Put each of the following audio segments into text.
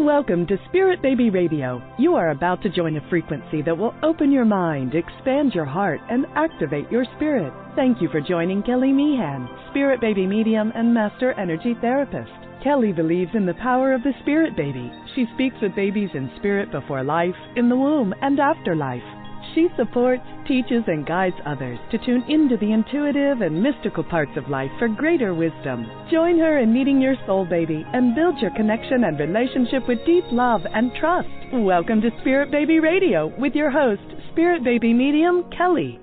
Welcome to Spirit Baby Radio. You are about to join a frequency that will open your mind, expand your heart, and activate your spirit. Thank you for joining Kelly Meehan, Spirit Baby Medium and Master Energy Therapist. Kelly believes in the power of the Spirit Baby. She speaks with babies in spirit before life, in the womb, and after life. She supports, teaches, and guides others to tune into the intuitive and mystical parts of life for greater wisdom. Join her in meeting your soul baby and build your connection and relationship with deep love and trust. Welcome to Spirit Baby Radio with your host, Spirit Baby Medium, Kelly.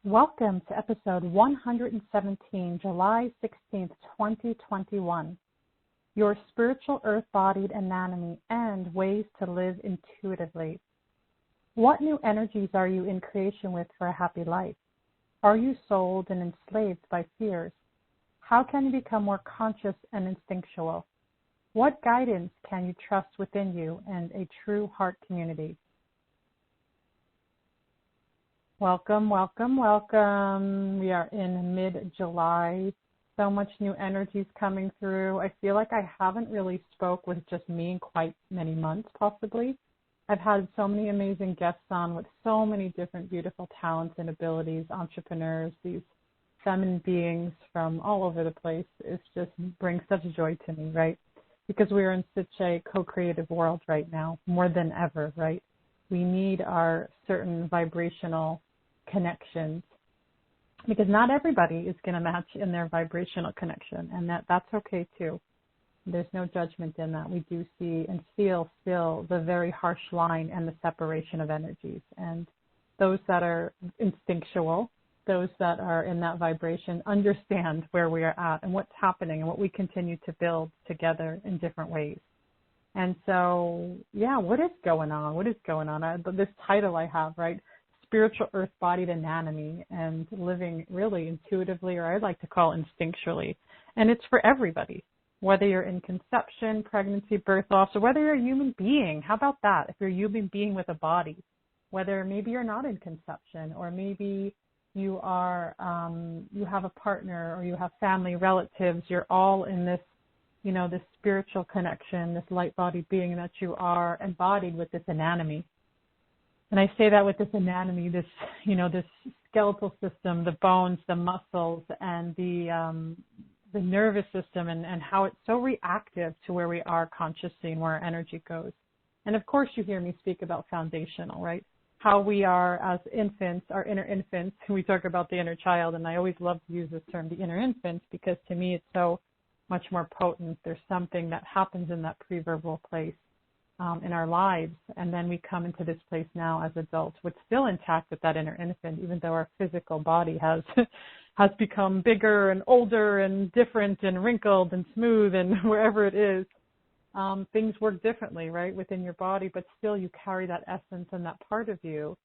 Welcome to episode 117, July 16th, 2021. Your spiritual earth-bodied anatomy and ways to live intuitively. What new energies are you in creation with for a happy life? Are you sold and enslaved by fears? How can you become more conscious and instinctual? What guidance can you trust within you and a true heart community? Welcome, welcome, welcome. We are in mid-July. So much new energies coming through. I feel like I haven't really spoke with just me in quite many months, possibly. I've had so many amazing guests on with so many different beautiful talents and abilities, entrepreneurs, these feminine beings from all over the place. It just brings such joy to me, right? Because we are in such a co-creative world right now, more than ever, right? We need our certain vibrational connections, because not everybody is going to match in their vibrational connection, and that's okay too. There's no judgment in that. We do see and feel still the very harsh line and the separation of energies. And those that are instinctual, those that are in that vibration, understand where we are at and what's happening and what we continue to build together in different ways. And so, yeah, what is going on? What is going on? This title I have, right? Spiritual earth-bodied anatomy and living really intuitively, or I'd like to call instinctually. And it's for everybody, whether you're in conception, pregnancy, birth loss, or whether you're a human being. How about that? If you're a human being with a body, whether maybe you're not in conception, or maybe you are, you have a partner, or you have family, relatives, you're all in this, this spiritual connection, this light-bodied being that you are embodied with this anatomy. And I say that with this anatomy, this skeletal system, the bones, the muscles, and the nervous system, and how it's so reactive to where we are consciously and where our energy goes. And of course, you hear me speak about foundational, right? How we are as infants, our inner infants. We talk about the inner child, and I always love to use this term, the inner infant, because to me it's so much more potent. There's something that happens in that pre-verbal place. In our lives, and then we come into this place now as adults with still intact with that inner infant, even though our physical body has become bigger and older and different and wrinkled and smooth, and wherever it is, things work differently, right, within your body, but still you carry that essence and that part of you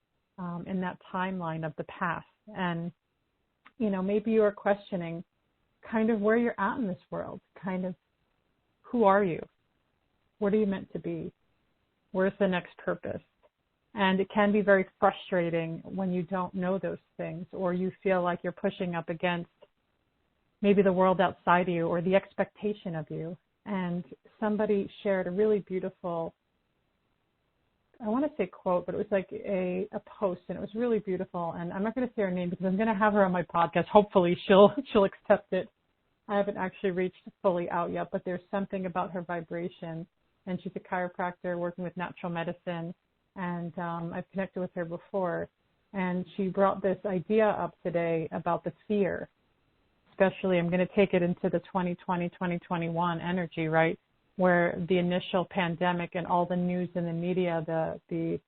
in that timeline of the past. And, maybe you are questioning kind of where you're at in this world, kind of who are you? What are you meant to be? Where's the next purpose? And it can be very frustrating when you don't know those things, or you feel like you're pushing up against maybe the world outside you or the expectation of you. And somebody shared a really beautiful, I want to say quote, but it was like a post, and it was really beautiful. And I'm not going to say her name because I'm going to have her on my podcast. Hopefully she'll accept it. I haven't actually reached fully out yet, but there's something about her vibration. And she's a chiropractor working with natural medicine, and I've connected with her before. And she brought this idea up today about the fear, especially I'm going to take it into the 2020, 2021 energy, right, where the initial pandemic and all the news in the media, the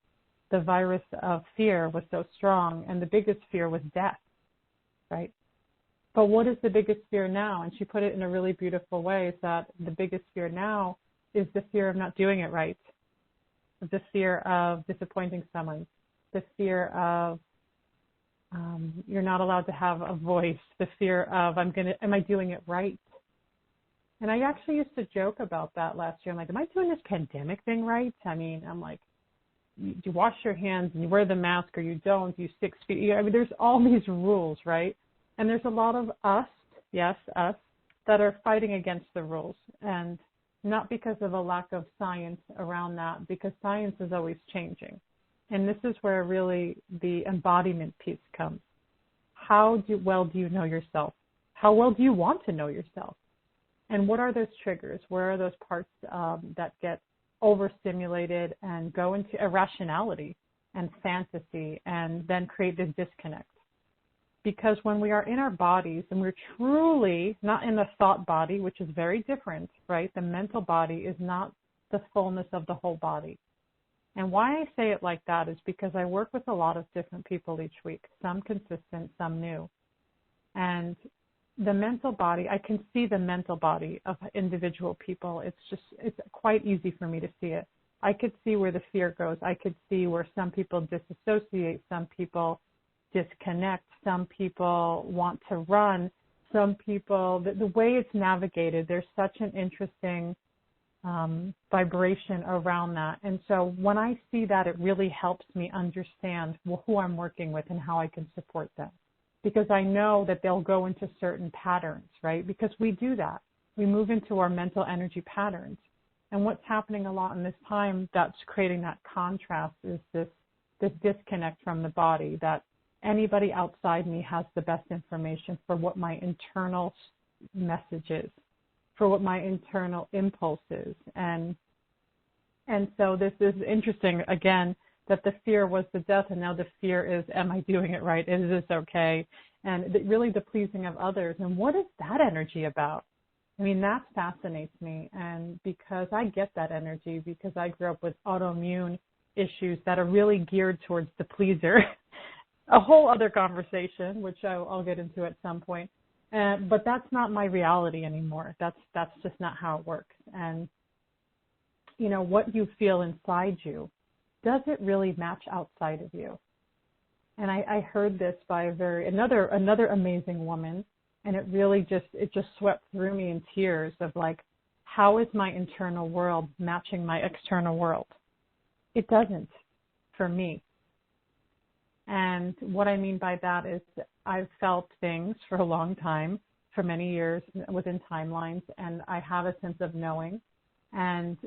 virus of fear was so strong, and the biggest fear was death, right? But what is the biggest fear now? And she put it in a really beautiful way, is that the biggest fear now is the fear of not doing it right, the fear of disappointing someone, the fear of you're not allowed to have a voice, the fear of am I doing it right? And I actually used to joke about that last year. I'm like, am I doing this pandemic thing right? I mean, I'm like, you wash your hands and you wear the mask, or you don't, you 6 feet. I mean, there's all these rules, right? And there's a lot of us, yes, us, that are fighting against the rules, and not because of a lack of science around that, because science is always changing. And this is where really the embodiment piece comes. How well do you know yourself? How well do you want to know yourself? And what are those triggers? Where are those parts that get overstimulated and go into irrationality and fantasy and then create this disconnect? Because when we are in our bodies and we're truly not in the thought body, which is very different, right? The mental body is not the fullness of the whole body. And why I say it like that is because I work with a lot of different people each week, some consistent, some new. And the mental body, I can see the mental body of individual people. It's quite easy for me to see it. I could see where the fear goes. I could see where some people disassociate, some people disconnect, some people want to run, some people, the way it's navigated, there's such an interesting vibration around that. And so when I see that, it really helps me understand who I'm working with and how I can support them. Because I know that they'll go into certain patterns, right? Because we do that. We move into our mental energy patterns. And what's happening a lot in this time that's creating that contrast is this disconnect from the body, that anybody outside me has the best information for what my internal message is, for what my internal impulse is. And so this is interesting, again, that the fear was the death, and now the fear is, am I doing it right? Is this okay? And really the pleasing of others. And what is that energy about? I mean, that fascinates me. And because I get that energy, because I grew up with autoimmune issues that are really geared towards the pleaser, a whole other conversation, which I'll get into at some point. But that's not my reality anymore. That's just not how it works. And, you know, what you feel inside you, does it really match outside of you? And I heard this by another amazing woman, and it really just swept through me in tears of like, how is my internal world matching my external world? It doesn't for me. And what I mean by that is I've felt things for a long time, for many years within timelines, and I have a sense of knowing. And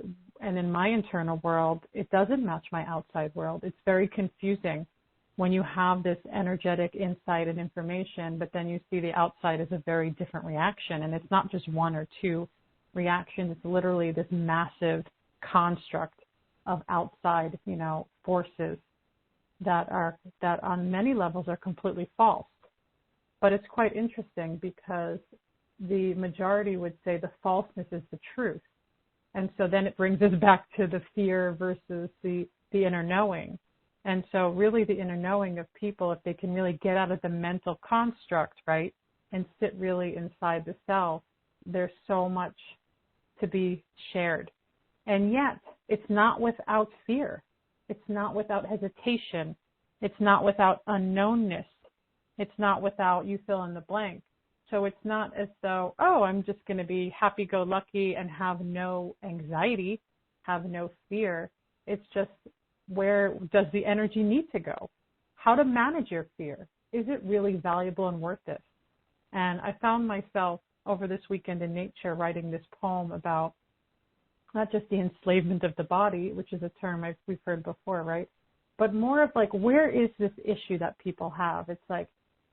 in my internal world, it doesn't match my outside world. It's very confusing when you have this energetic insight and information, but then you see the outside as a very different reaction. And it's not just one or two reactions. It's literally this massive construct of outside, you know, forces that on many levels are completely false. But it's quite interesting because the majority would say the falseness is the truth. And so then it brings us back to the fear versus the inner knowing. And so really the inner knowing of people, if they can really get out of the mental construct, right, and sit really inside the self, there's so much to be shared. And yet it's not without fear. It's not without hesitation. It's not without unknownness. It's not without you fill in the blank. So it's not as though, oh, I'm just going to be happy-go-lucky and have no anxiety, have no fear. It's just, where does the energy need to go? How to manage your fear? Is it really valuable and worth it? And I found myself over this weekend in nature writing this poem about not just the enslavement of the body, which is a term we've heard before, right? But more of like, where is this issue that people have? It's like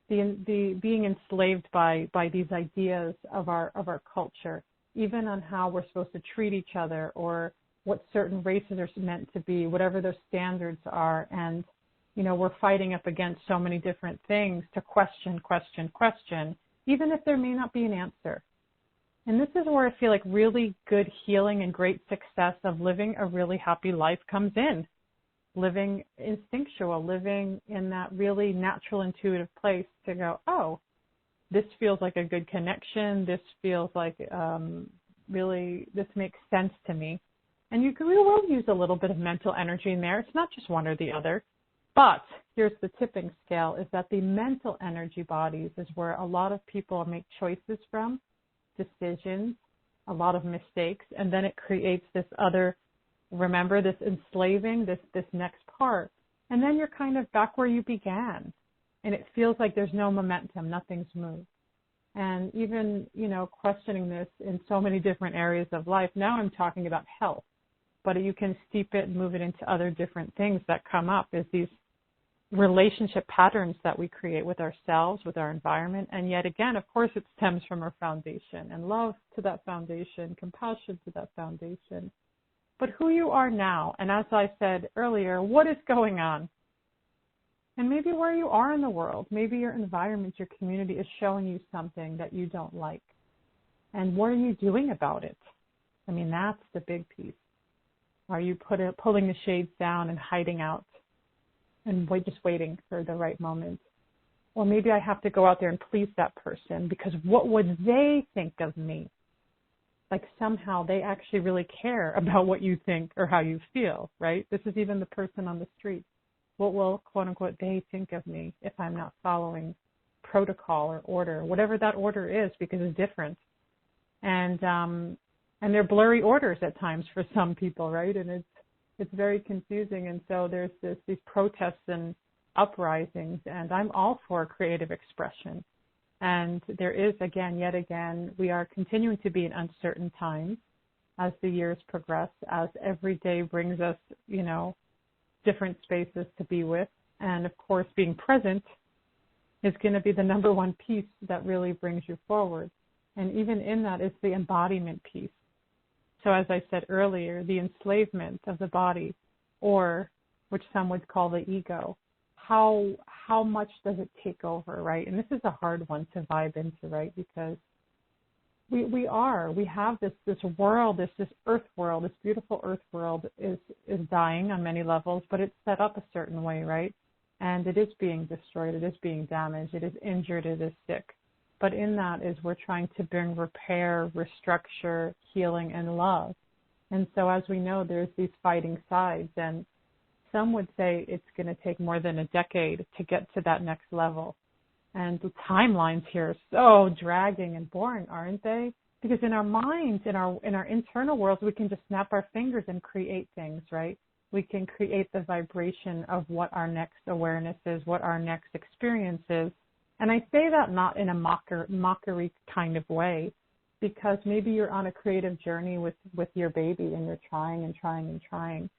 the being enslaved by these ideas of our culture, even on how we're supposed to treat each other or what certain races are meant to be, whatever their standards are. And, you know, we're fighting up against so many different things to question, even if there may not be an answer. And this is where I feel like really good healing and great success of living a really happy life comes in. Living instinctual, living in that really natural, intuitive place to go, oh, this feels like a good connection. This feels like really, this makes sense to me. And we will use a little bit of mental energy in there. It's not just one or the other. But here's the tipping scale, is that the mental energy bodies is where a lot of people make choices from, decisions, a lot of mistakes, and then it creates this other, remember, this enslaving, this next part. And then you're kind of back where you began. And it feels like there's no momentum, nothing's moved. And even, questioning this in so many different areas of life. Now I'm talking about health, but you can steep it and move it into other different things that come up as these relationship patterns that we create with ourselves, with our environment. And yet again, of course, it stems from our foundation, and love to that foundation, compassion to that foundation. But who you are now, and as I said earlier, what is going on? And maybe where you are in the world, maybe your environment, your community is showing you something that you don't like. And what are you doing about it? I mean, that's the big piece. Are you pulling the shades down and hiding out and just waiting for the right moment? Or maybe I have to go out there and please that person because what would they think of me? Like somehow they actually really care about what you think or how you feel, right? This is even the person on the street. What will, quote unquote, they think of me if I'm not following protocol or order, whatever that order is, because it's different. And they're blurry orders at times for some people, right? And it's very confusing. And so there's these protests and uprisings, and I'm all for creative expression. And there is, yet again, we are continuing to be in uncertain times as the years progress, as every day brings us, different spaces to be with. And of course, being present is going to be the number one piece that really brings you forward. And even in that is the embodiment piece. So as I said earlier, the enslavement of the body, or which some would call the ego, how much does it take over, right? And this is a hard one to vibe into, right? Because we have this world, this earth world, this beautiful earth world is dying on many levels, but it's set up a certain way, right? And it is being destroyed, it is being damaged, it is injured, it is sick. But in that is we're trying to bring repair, restructure, healing, and love. And so as we know, there's these fighting sides, and some would say it's going to take more than a decade to get to that next level. And the timelines here are so dragging and boring, aren't they? Because in our minds, in our internal worlds, we can just snap our fingers and create things, right? We can create the vibration of what our next awareness is, what our next experience is. And I say that not in a mockery kind of way, because maybe you're on a creative journey with your baby and you're trying and trying and trying.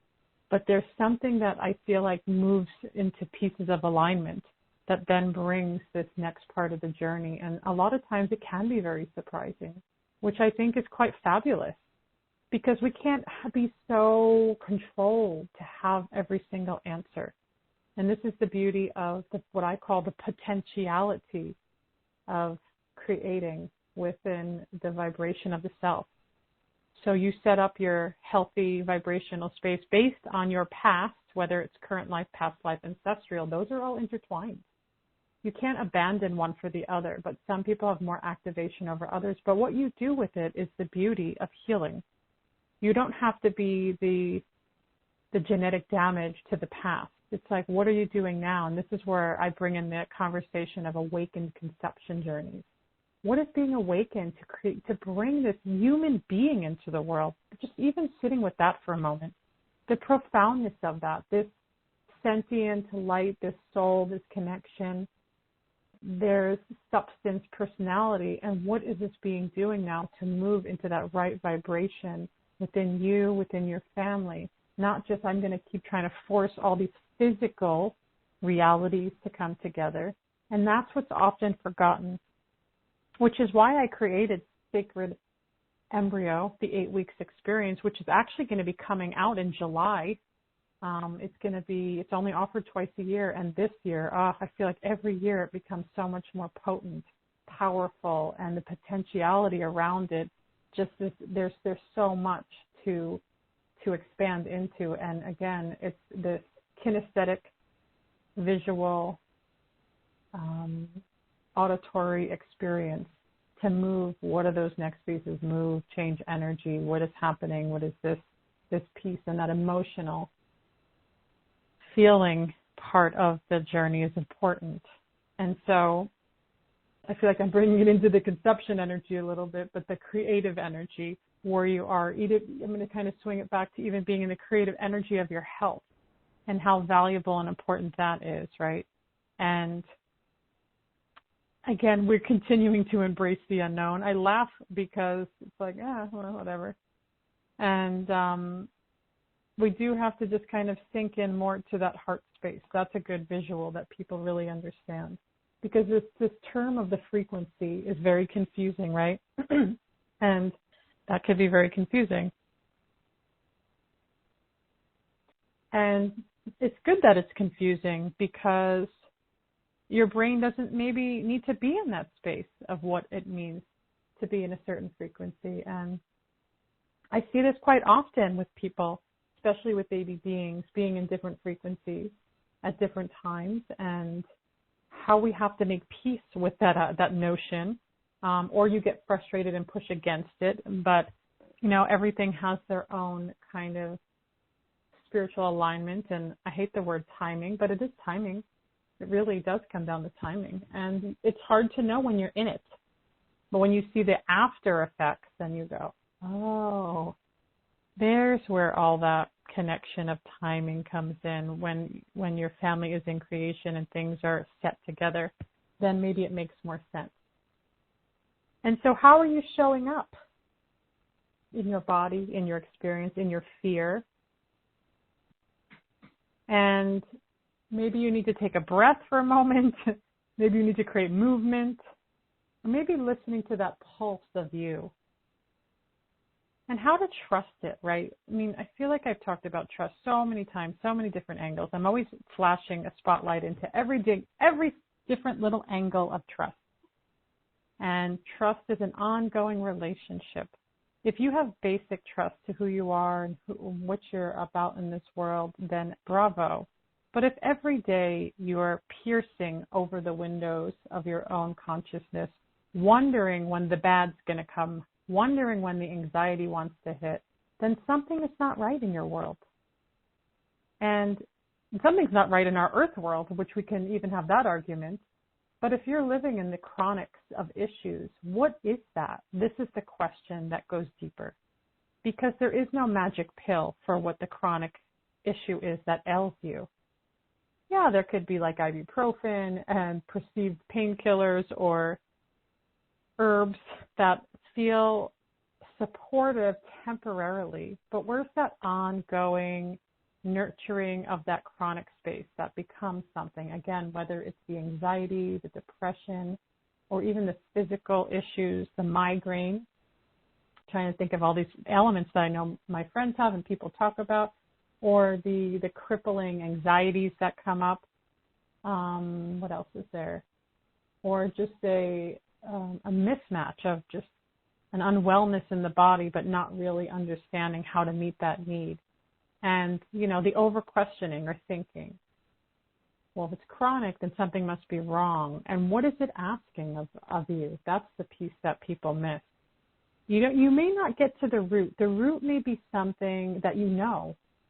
But there's something that I feel like moves into pieces of alignment that then brings this next part of the journey. And a lot of times it can be very surprising, which I think is quite fabulous, because we can't be so controlled to have every single answer. And this is the beauty of what I call the potentiality of creating within the vibration of the self. So you set up your healthy vibrational space based on your past, whether it's current life, past life, ancestral. Those are all intertwined. You can't abandon one for the other, but some people have more activation over others. But what you do with it is the beauty of healing. You don't have to be the genetic damage to the past. It's like, what are you doing now? And this is where I bring in the conversation of awakened conception journeys. What is being awakened to bring this human being into the world? Just even sitting with that for a moment. The profoundness of that, this sentient light, this soul, this connection. There's substance, personality, and what is this being doing now to move into that right vibration within you, within your family? Not just I'm going to keep trying to force all these physical realities to come together. And that's what's often forgotten, which is why I created Sacred Embryo, the 8 weeks experience, which is actually going to be coming out in July. It's only offered twice a year. And this year, I feel like every year it becomes so much more potent, powerful, and the potentiality around it, there's so much to expand into. And again, it's this kinesthetic, visual, auditory experience to move. What are those next pieces? Move, change energy. What is happening? What is this piece? And that emotional feeling part of the journey is important. And so I feel like I'm bringing it into the conception energy a little bit, but the creative energy where you are. I'm going to kind of swing it back to even being in the creative energy of your health and how valuable and important that is, right? And again, we're continuing to embrace the unknown. I laugh because it's like, well, whatever. And we do have to just kind of sink in more to that heart space. That's a good visual that people really understand. Because this term of the frequency is very confusing, right? And that could be very confusing. And it's good that it's confusing because your brain doesn't maybe need to be in that space of what it means to be in a certain frequency. And I see this quite often with people, especially with baby beings, being in different frequencies at different times, and how we have to make peace with that notion, or you get frustrated and push against it. But, everything has their own kind of spiritual alignment, and I hate the word timing, but it is timing. It really does come down to timing, and it's hard to know when you're in it. But when you see the after effects, then you go, oh, there's where all that connection of timing comes in. When your family is in creation and things are set together, then maybe it makes more sense. And so how are you showing up in your body, in your experience, in your fear? And maybe you need to take a breath for a moment. Maybe you need to create movement. Or maybe listening to that pulse of you. And how to trust it, right? I mean, I feel like I've talked about trust so many times, so many different angles. I'm always flashing a spotlight into every different little angle of trust. And trust is an ongoing relationship. If you have basic trust to who you are and what you're about in this world, then bravo. But if every day you're piercing over the windows of your own consciousness, wondering when the bad's going to come, wondering when the anxiety wants to hit, then something is not right in your world. And something's not right in our earth world, which we can even have that argument. But if you're living in the chronics of issues, what is that? This is the question that goes deeper. Because there is no magic pill for what the chronic issue is that ails you. Yeah, there could be like ibuprofen and perceived painkillers or herbs that feel supportive temporarily, but where's that ongoing nurturing of that chronic space that becomes something? Again, whether it's the anxiety, the depression, or even the physical issues, the migraine. I'm trying to think of all these elements that I know my friends have and people talk about, or the crippling anxieties that come up. What else is there? Or just a mismatch of just an unwellness in the body, but not really understanding how to meet that need. And, the over-questioning or thinking, well, if it's chronic, then something must be wrong. And what is it asking of you? That's the piece that people miss. You may not get to the root. The root may be something that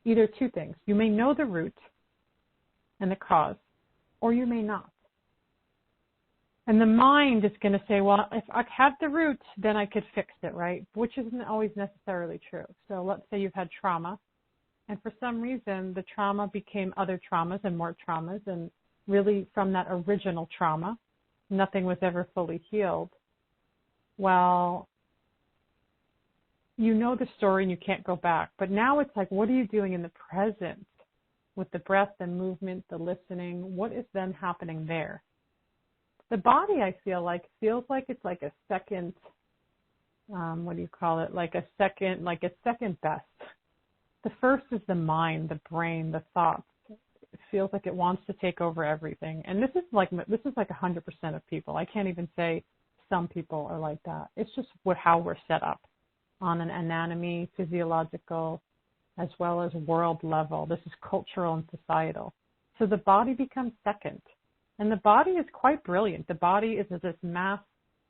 either two things. You may know the root and the cause, or you may not. And the mind is going to say, well, if I have the root, then I could fix it, right? Which isn't always necessarily true. So let's say you've had trauma, and for some reason the trauma became other traumas and more traumas, and really from that original trauma, nothing was ever fully healed. Well, you know the story and you can't go back. But now it's like, what are you doing in the present with the breath and movement, the listening? What is then happening there? The body, I feels like it's like a second, like a second best. The first is the mind, the brain, the thoughts. It feels like it wants to take over everything. And this is like 100% of people. I can't even say some people are like that. It's just how we're set up on an anatomy, physiological, as well as world level. This is cultural and societal. So the body becomes second. And the body is quite brilliant. The body is this mass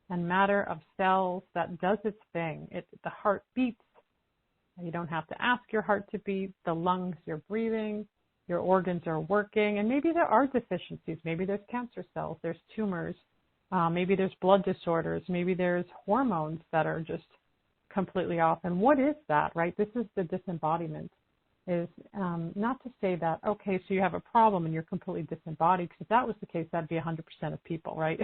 and matter of cells that does its thing. The heart beats. You don't have to ask your heart to beat. The lungs, you're breathing. Your organs are working. And maybe there are deficiencies. Maybe there's cancer cells. There's tumors. Maybe there's blood disorders. Maybe there's hormones that are just completely off. And what is that, right? This is the disembodiment. Is not to say that, okay, so you have a problem and you're completely disembodied, because if that was the case, that'd be 100% of people, right?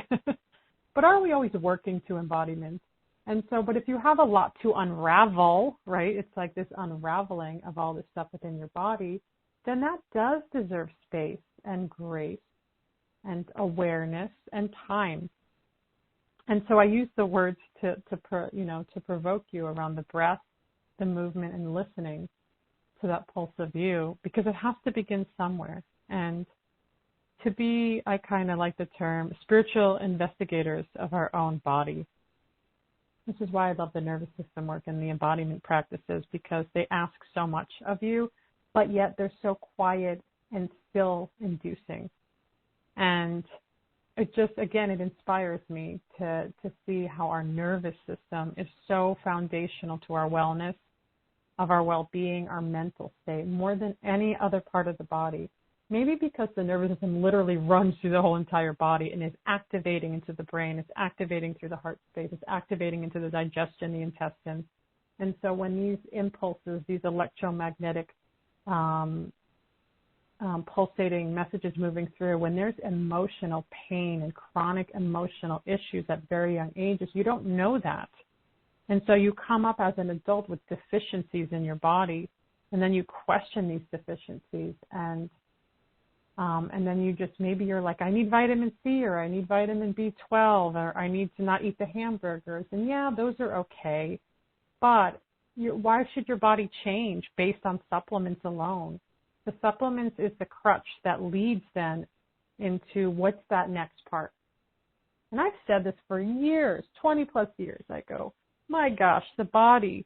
but are we always working to embodiment? And so, but if you have a lot to unravel, right, it's like this unraveling of all this stuff within your body, then that does deserve space and grace and awareness and time. And so I use the words to provoke you around the breath, the movement, and listening to that pulse of you, because it has to begin somewhere. And to be, I kind of like the term, spiritual investigators of our own body. This is why I love the nervous system work and the embodiment practices, because they ask so much of you, but yet they're so quiet and still inducing. And it just, again, it inspires me to see how our nervous system is so foundational to our wellness, of our well-being, our mental state, more than any other part of the body. Maybe because the nervous system literally runs through the whole entire body and is activating into the brain, it's activating through the heart space, it's activating into the digestion, the intestine. And so when these impulses, these electromagnetic pulsating messages moving through, when there's emotional pain and chronic emotional issues at very young ages, you don't know that. And so you come up as an adult with deficiencies in your body, and then you question these deficiencies, and then you just, maybe you're like, I need vitamin C, or I need vitamin B12, or I need to not eat the hamburgers. And yeah, those are okay. But why should your body change based on supplements alone? The supplements is the crutch that leads then into what's that next part. And I've said this for years, 20 plus years. I go, my gosh, the body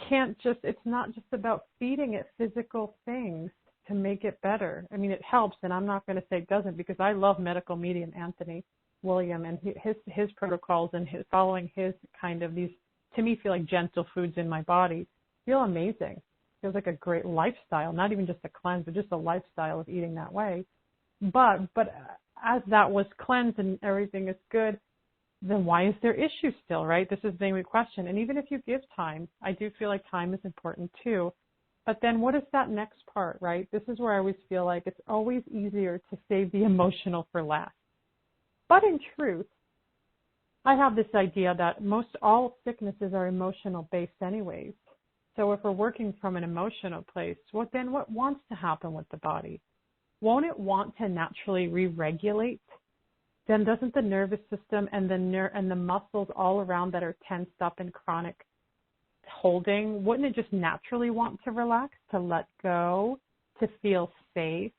can't just, it's not just about feeding it physical things to make it better. I mean, it helps, and I'm not going to say it doesn't, because I love medical medium Anthony William and his protocols, and following his kind of these, to me, feel like gentle foods in my body. Feel amazing. Feels like a great lifestyle, not even just a cleanse, but just a lifestyle of eating that way. But as that was cleansed and everything is good, then why is there issues still, right? This is the big question. And even if you give time, I do feel like time is important too. But then what is that next part, right? This is where I always feel like it's always easier to save the emotional for last. But in truth, I have this idea that most all sicknesses are emotional based anyways. So if we're working from an emotional place, what wants to happen with the body? Won't it want to naturally re-regulate? Then doesn't the nervous system and the muscles all around that are tensed up in chronic holding, wouldn't it just naturally want to relax, to let go, to feel safe?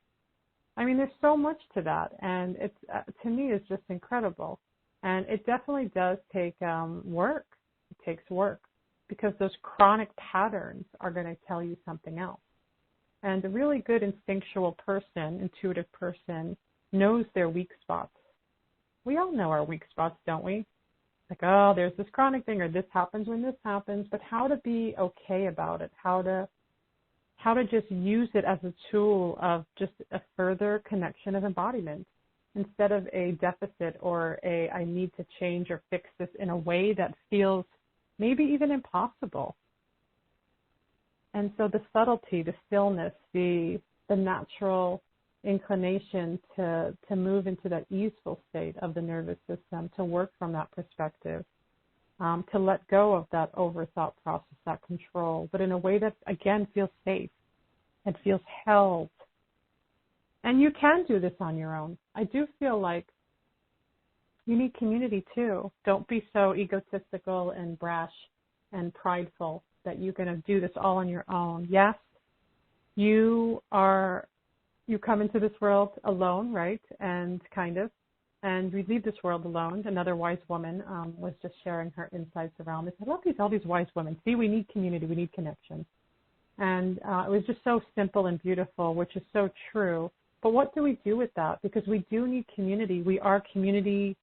I mean, there's so much to that, and it's to me, it's just incredible. And it definitely does take work. It takes work, because those chronic patterns are going to tell you something else. And a really good instinctual person, intuitive person, knows their weak spots. We all know our weak spots, don't we? Like, oh, there's this chronic thing, or this happens when this happens, but how to be okay about it, how to just use it as a tool of just a further connection of embodiment, instead of a deficit or I need to change or fix this in a way that feels maybe even impossible. And so the subtlety, the stillness, the natural inclination to move into that easeful state of the nervous system, to work from that perspective, to let go of that overthought process, that control, but in a way that, again, feels safe and feels held. And you can do this on your own. I do feel like you need community too. Don't be so egotistical and brash and prideful that you're going to do this all on your own. Yes, you come into this world alone, right? And we leave this world alone. Another wise woman was just sharing her insights around this. I love all these wise women. See, we need community, we need connection. And it was just so simple and beautiful, which is so true. But what do we do with that? Because we do need community. We are community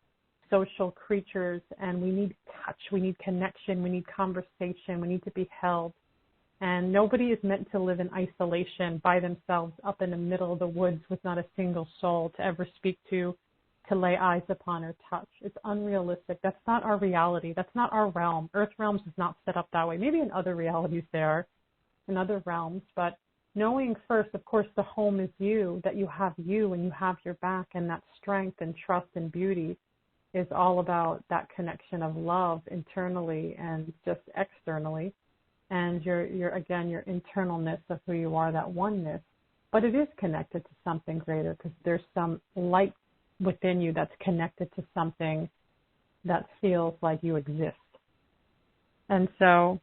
social creatures, and we need touch, we need connection, we need conversation, we need to be held. And nobody is meant to live in isolation by themselves up in the middle of the woods with not a single soul to ever speak to lay eyes upon or touch. It's unrealistic. That's not our reality. That's not our realm. Earth realms is not set up that way. Maybe in other realities there, in other realms, but knowing first, of course, the home is you, that you have you and you have your back, and that strength and trust and beauty. is all about that connection of love internally and just externally, and your internalness of who you are, that oneness. But it is connected to something greater because there's some light within you that's connected to something that feels like you exist. And so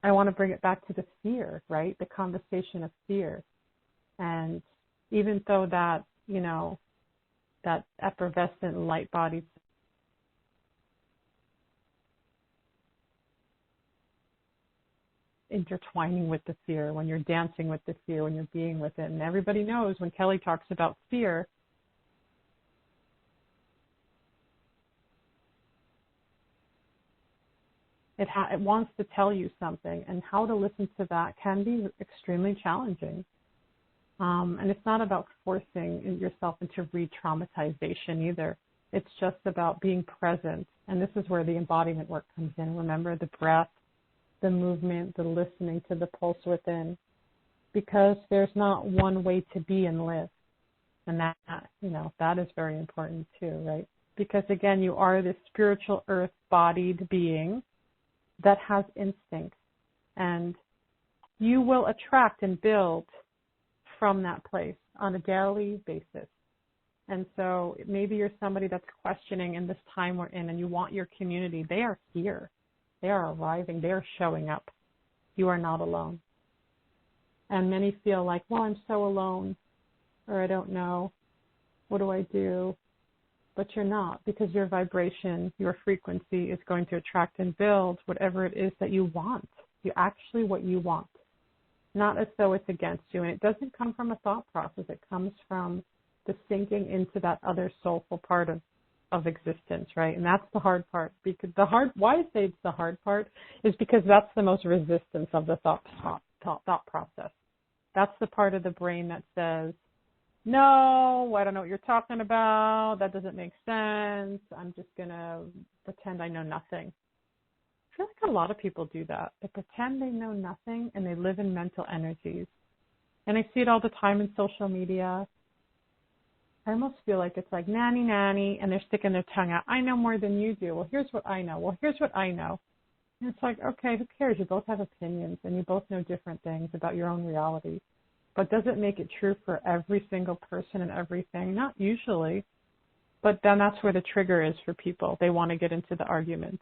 I want to bring it back to the fear, right? The conversation of fear. And even though that, that effervescent light body intertwining with the fear, when you're dancing with the fear, when you're being with it. And everybody knows when Kelly talks about fear, it wants to tell you something, and how to listen to that can be extremely challenging. And it's not about forcing yourself into re-traumatization either. It's just about being present. And this is where the embodiment work comes in. Remember the breath, the movement, the listening to the pulse within. Because there's not one way to be and live. And that is very important too, right? Because again, you are this spiritual earth-bodied being that has instinct. And you will attract and build from that place on a daily basis. And so maybe you're somebody that's questioning in this time we're in and you want your community. They are here. They are arriving. They are showing up. You are not alone. And many feel like, well, I'm so alone, or I don't know. What do I do? But you're not, because your vibration, your frequency is going to attract and build whatever it is that you want. What you want. Not as though it's against you. And it doesn't come from a thought process. It comes from the sinking into that other soulful part of existence, right? And that's the hard part. Because why I say it's the hard part is because that's the most resistance of the thought process. That's the part of the brain that says, no, I don't know what you're talking about. That doesn't make sense. I'm just going to pretend I know nothing. I feel like a lot of people do that. They pretend they know nothing and they live in mental energies. And I see it all the time in social media. I almost feel like it's like nanny, and they're sticking their tongue out. I know more than you do. Well, here's what I know. Well, here's what I know. And it's like, okay, who cares? You both have opinions and you both know different things about your own reality. But does it make it true for every single person and everything? Not usually. But then that's where the trigger is for people. They want to get into the argument.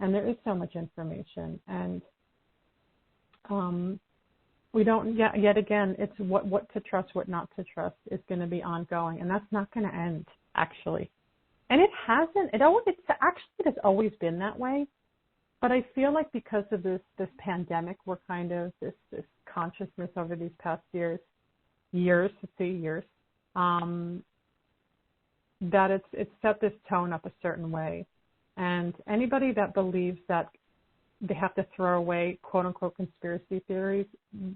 And there is so much information. And we don't, yet again, it's what to trust, what not to trust is going to be ongoing. And that's not going to end, actually. And it hasn't. It has always been that way. But I feel like because of this pandemic, we're kind of this consciousness over these past years, that it's set this tone up a certain way. And anybody that believes that they have to throw away quote-unquote conspiracy theories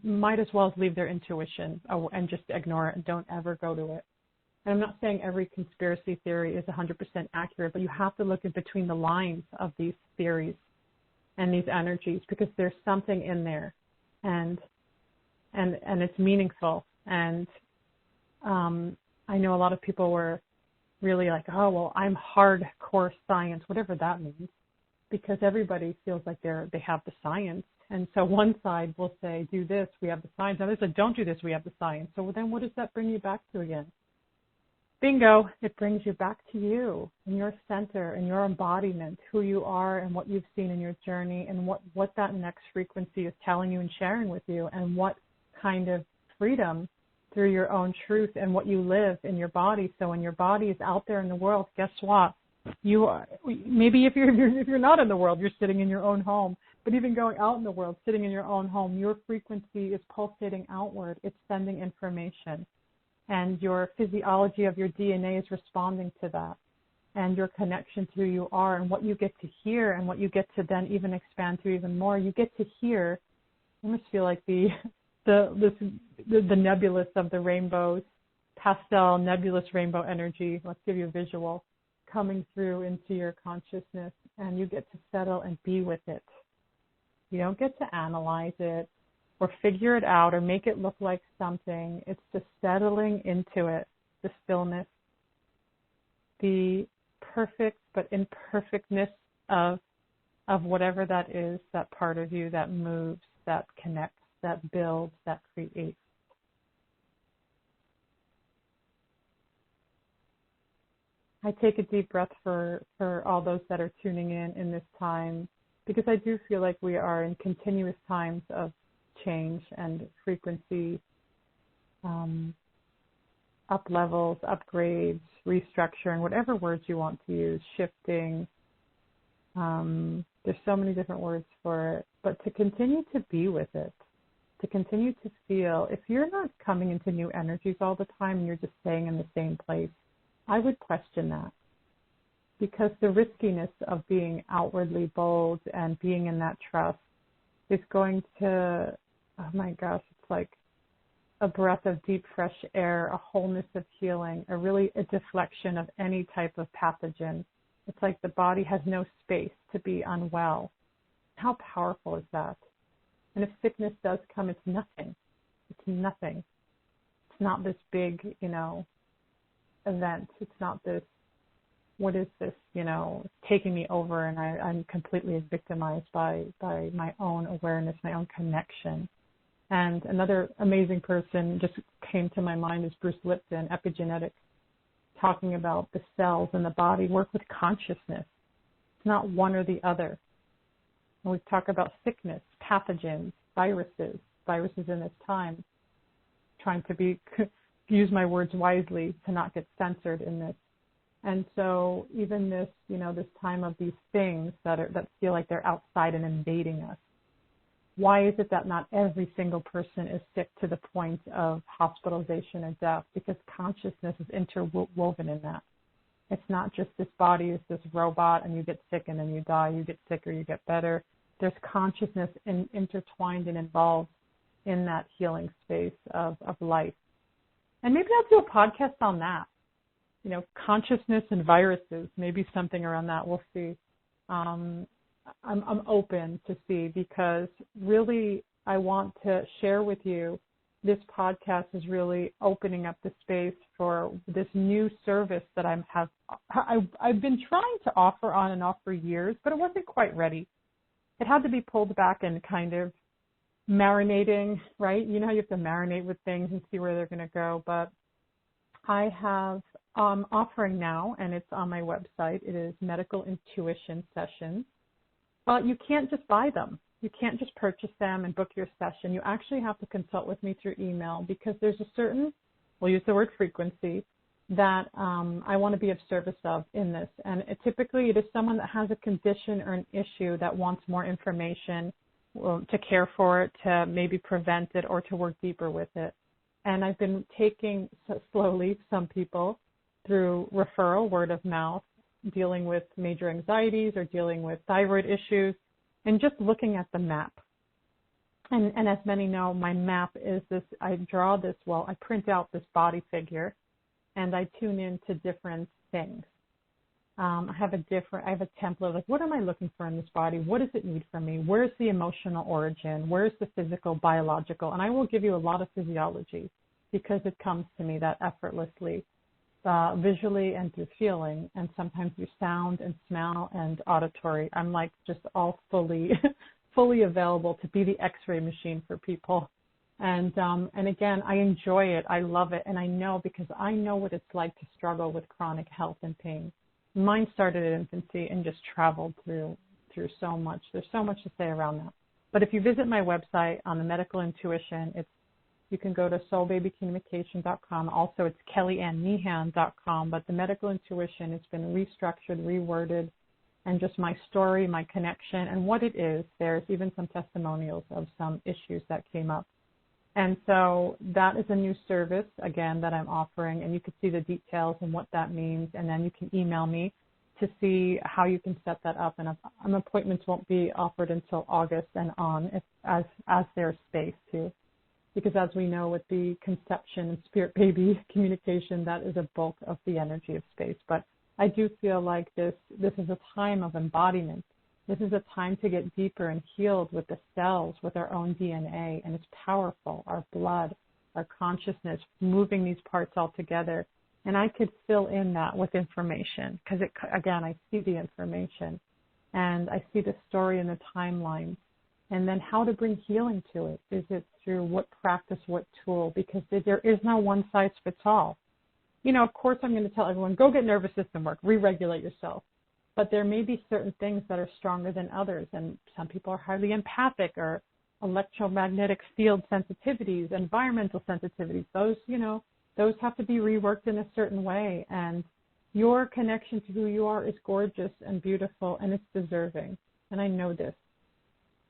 might as well leave their intuition and just ignore it and don't ever go to it. And I'm not saying every conspiracy theory is 100% accurate, but you have to look in between the lines of these theories and these energies, because there's something in there, and it's meaningful. And I know a lot of people were really like, oh, well, I'm hardcore science, whatever that means, because everybody feels like they have the science. And so one side will say, do this, we have the science. Others say, don't do this, we have the science. So then what does that bring you back to again? Bingo, it brings you back to you and your center and your embodiment, who you are and what you've seen in your journey, and what that next frequency is telling you and sharing with you, and what kind of freedom through your own truth and what you live in your body. So when your body is out there in the world, guess what? You are, maybe if you're not in the world, you're sitting in your own home. But even going out in the world, sitting in your own home, your frequency is pulsating outward. It's sending information. And your physiology of your DNA is responding to that. And your connection to who you are and what you get to hear and what you get to then even expand to even more. You get to hear, I almost feel like the nebulous of the rainbows, pastel nebulous rainbow energy. Let's give you a visual coming through into your consciousness, and you get to settle and be with it. You don't get to analyze it or figure it out or make it look like something. It's just settling into it, the stillness, the perfect but imperfectness of whatever that is, that part of you that moves, that connects, that builds, that creates. I take a deep breath for all those that are tuning in this time, because I do feel like we are in continuous times of change and frequency, up levels, upgrades, restructuring, whatever words you want to use, shifting. There's so many different words for it, but to continue to be with it, to continue to feel. If you're not coming into new energies all the time and you're just staying in the same place, I would question that, because the riskiness of being outwardly bold and being in that trust is going to, oh my gosh, it's like a breath of deep, fresh air, a wholeness of healing, a deflection of any type of pathogen. It's like the body has no space to be unwell. How powerful is that? And if sickness does come, it's nothing. It's nothing. It's not this big, event. It's not this, what is this, taking me over, and I'm completely victimized by my own awareness, my own connection. And another amazing person just came to my mind is Bruce Lipton, epigenetics, talking about the cells in the body work with consciousness. It's not one or the other. When we talk about sickness, pathogens, viruses in this time, trying to use my words wisely to not get censored in this. And so even this, this time of these things that feel like they're outside and invading us, why is it that not every single person is sick to the point of hospitalization or death? Because consciousness is interwoven in that. It's not just this body is this robot and you get sick and then you die, you get sick or you get better. There's consciousness intertwined and involved in that healing space of life. And maybe I'll do a podcast on that. Consciousness and viruses, maybe something around that. We'll see. I'm open to see, because really I want to share with you, this podcast is really opening up the space for this new service that I've been trying to offer on and off for years, but it wasn't quite ready. It had to be pulled back and kind of marinating, right? You know how you have to marinate with things and see where they're going to go. But I have offering now, and it's on my website. It is medical intuition sessions. You can't just buy them. You can't just purchase them and book your session. You actually have to consult with me through email, because there's a certain, we'll use the word frequency, that I want to be of service of in this. And typically it is someone that has a condition or an issue that wants more information to care for it, to maybe prevent it, or to work deeper with it. And I've been taking slowly some people through referral, word of mouth, dealing with major anxieties or dealing with thyroid issues, and just looking at the map. And as many know, my map is this, I print out this body figure, and I tune into different things. I have a template, like, what am I looking for in this body? What does it need from me? Where's the emotional origin? Where's the physical, biological? And I will give you a lot of physiology, because it comes to me that effortlessly, visually and through feeling, and sometimes through sound and smell and auditory. I'm like just all fully available to be the X-ray machine for people. And again, I enjoy it. I love it. And I know, because I know what it's like to struggle with chronic health and pain. Mine started at infancy and just traveled through so much. There's so much to say around that. But if you visit my website on the medical intuition, you can go to soulbabycommunication.com. Also, it's kellyannemeehan.com. But the medical intuition has been restructured, reworded, and just my story, my connection, and what it is. There's even some testimonials of some issues that came up. And so that is a new service, again, that I'm offering, and you can see the details and what that means, and then you can email me to see how you can set that up. And appointments won't be offered until August and on, as there's space too. Because as we know, with the conception and spirit baby communication, that is a bulk of the energy of space. But I do feel like this is a time of embodiment. This is a time to get deeper and healed with the cells, with our own DNA, and it's powerful. Our blood, our consciousness, moving these parts all together And I could fill in that with information because, again, I see the information and I see the story and the timeline. And then how to bring healing to it. Is it through what practice, what tool? Because there is no one size fits all. Of course, I'm going to tell everyone, go get nervous system work, re-regulate yourself. But there may be certain things that are stronger than others. And some people are highly empathic or electromagnetic field sensitivities, environmental sensitivities. Those have to be reworked in a certain way. And your connection to who you are is gorgeous and beautiful, and it's deserving. And I know this.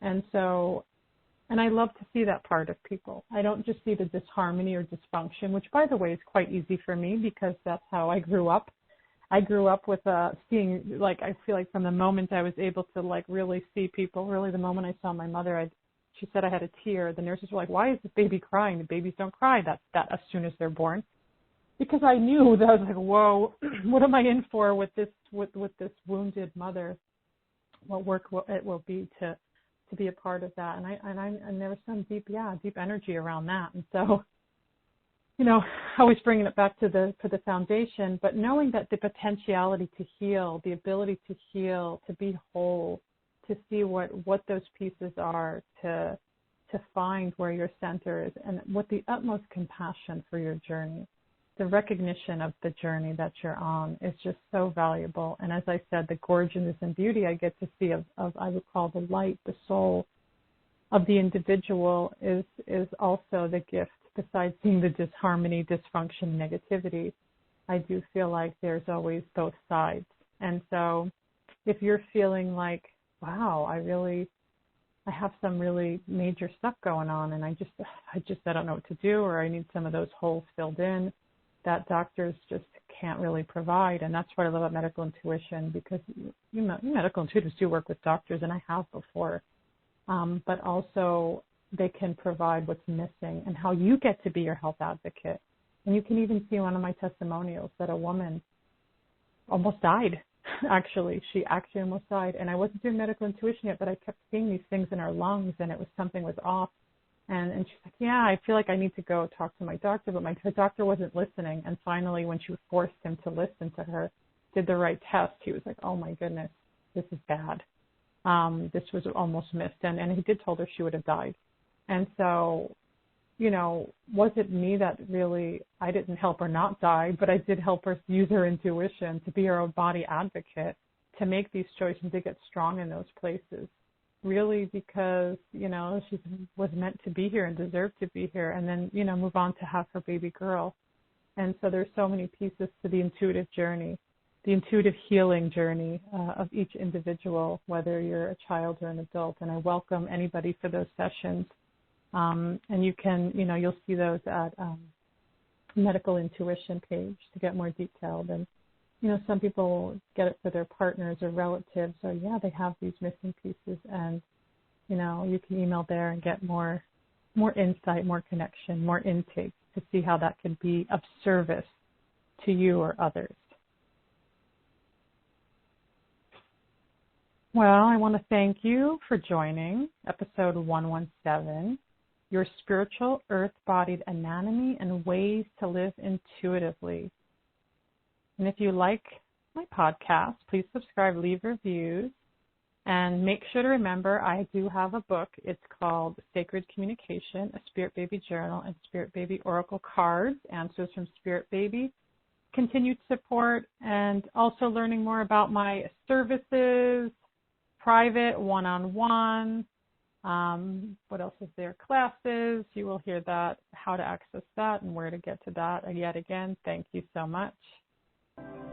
And I love to see that part of people. I don't just see the disharmony or dysfunction, which, by the way, is quite easy for me because that's how I grew up. I grew up with seeing, I feel like from the moment I was able to, really see people, really the moment I saw my mother, she said I had a tear. The nurses were like, why is this baby crying? The babies don't cry that as soon as they're born. Because I knew that I was like, whoa, what am I in for with this wounded mother? What work it will be to be a part of that. And there was some deep energy around that. And so, always bringing it back to the foundation, but knowing that the potentiality to heal, the ability to heal, to be whole, to see what those pieces are, to find where your center is, and with the utmost compassion for your journey. The recognition of the journey that you're on is just so valuable. And as I said, the gorgeousness and beauty I get to see of I would call the light, the soul of the individual is also the gift. Besides seeing the disharmony, dysfunction, negativity, I do feel like there's always both sides. And so if you're feeling like, wow, I have some really major stuff going on and I don't know what to do, or I need some of those holes filled in that doctors just can't really provide. And that's what I love about medical intuition, because medical intuitives do work with doctors, and I have before. But also they can provide what's missing and how you get to be your health advocate. And you can even see one of my testimonials that a woman almost died. Actually, she actually almost died. And I wasn't doing medical intuition yet, but I kept seeing these things in her lungs, and it was something was off. And she's like, yeah, I feel like I need to go talk to my doctor, but her doctor wasn't listening. And finally, when she forced him to listen to her, did the right test, he was like, oh my goodness, this is bad. This was almost missed. And he did told her she would have died. And so, was it me that really, I didn't help her not die, but I did help her use her intuition to be her own body advocate, to make these choices, to get strong in those places. Really, because, she was meant to be here and deserved to be here, and then, move on to have her baby girl. And so there's so many pieces to the intuitive journey, the intuitive healing journey of each individual, whether you're a child or an adult. And I welcome anybody for those sessions. And you can, you'll see those at Medical Intuition page to get more detailed. And, some people get it for their partners or relatives, or, they have these missing pieces. And, you can email there and get more insight, more connection, more intake to see how that can be of service to you or others. Well, I want to thank you for joining episode 117, Your Spiritual Earth-Bodied Anatomy and Ways to Live Intuitively. And if you like my podcast, please subscribe, leave reviews, and make sure to remember I do have a book. It's called Sacred Communication, a Spirit Baby Journal and Spirit Baby Oracle Cards, Answers from Spirit Baby. Continued support, and also learning more about my services, private, one-on-one. What else is there? Classes. You will hear that, how to access that and where to get to that. And yet again, thank you so much.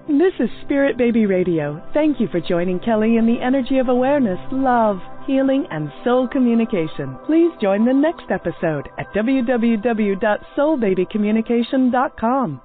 This is Spirit Baby Radio. Thank you for joining Kelly in the energy of awareness, love, healing, and soul communication. Please join the next episode at www.soulbabycommunication.com.